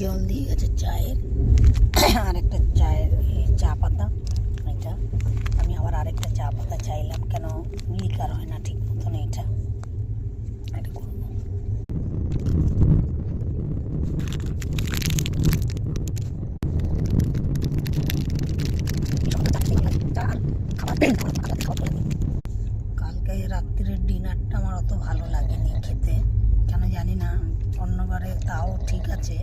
জল দিয়ে গেছে চায়ের, আর একটা চায়ের চা পাতা। এটা আমি আবার আরেকটা চা পাতা চাইলাম, কেন লিকার হয় না ঠিক মতন। এটা করবো। কালকে রাত্রের ডিনারটা আমার অত ভালো লাগেনি খেতে, কেন জানি না। অন্যবারে তাও ঠিক আছে,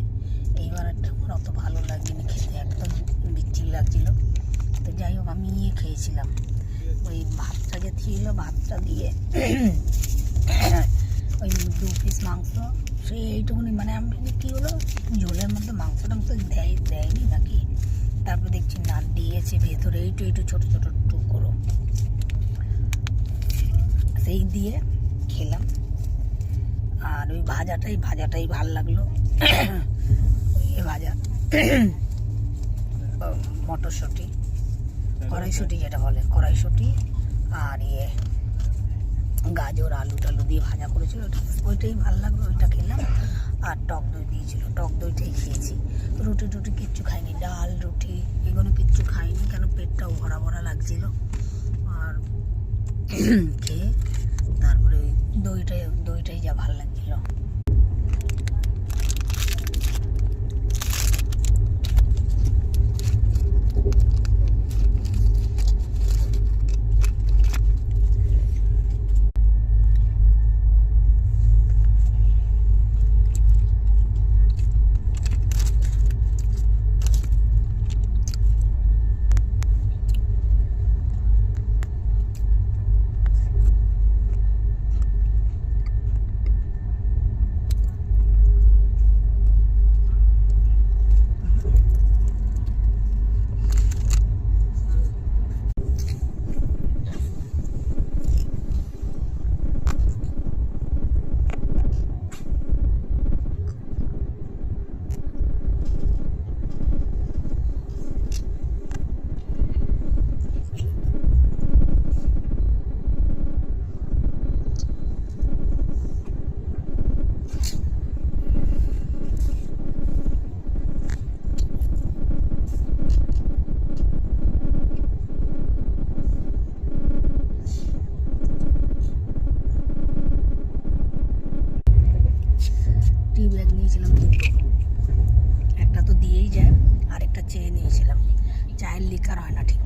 এইবারটা আমার অত ভালো লাগেনি খেতে, একদম বিচ্ছিরি লাগছিল। তো যাই হোক, আমি খেয়েছিলাম ওই ভাতটা যে ছিল, ভাতটা দিয়ে ওই 2 পিস মাংস, এইটুকুনি। মানে আমি কী হলো, ঝোলের মধ্যে মাংস টাংস দেয়নি নাকি, তারপর দেখছি না দিয়েছে ভেতরে এইটু ছোটো ছোটো টুকরো, সেই দিয়ে খেলাম। আর ওই ভাজাটাই ভাল লাগলো। ওই ভাজা মটরশুঁটি, কড়াইশুঁটি যেটা বলে, কড়াইশুঁটি আর গাজর আলু টালু দিয়ে ভাজা করেছিল, ওইটাই ভালো লাগলো, ওইটা খেলাম। আর টক দই দিয়েছিল, টক দইটাই খেয়েছি। রুটি কিচ্ছু খাইনি, ডাল রুটি এগুলো কিচ্ছু খাইনি, কেন পেটটাও ভরা ভরা লাগছিল। আর খেয়ে তারপরে দইটাই যা ভালো লাগছিল। টি ব্যাগ নিয়েছিলাম দুটো, একটা তো দিয়েই যায়, আরেকটা চেয়ে নিয়েছিলাম। চায়ের লিকার হয় না ঠিক।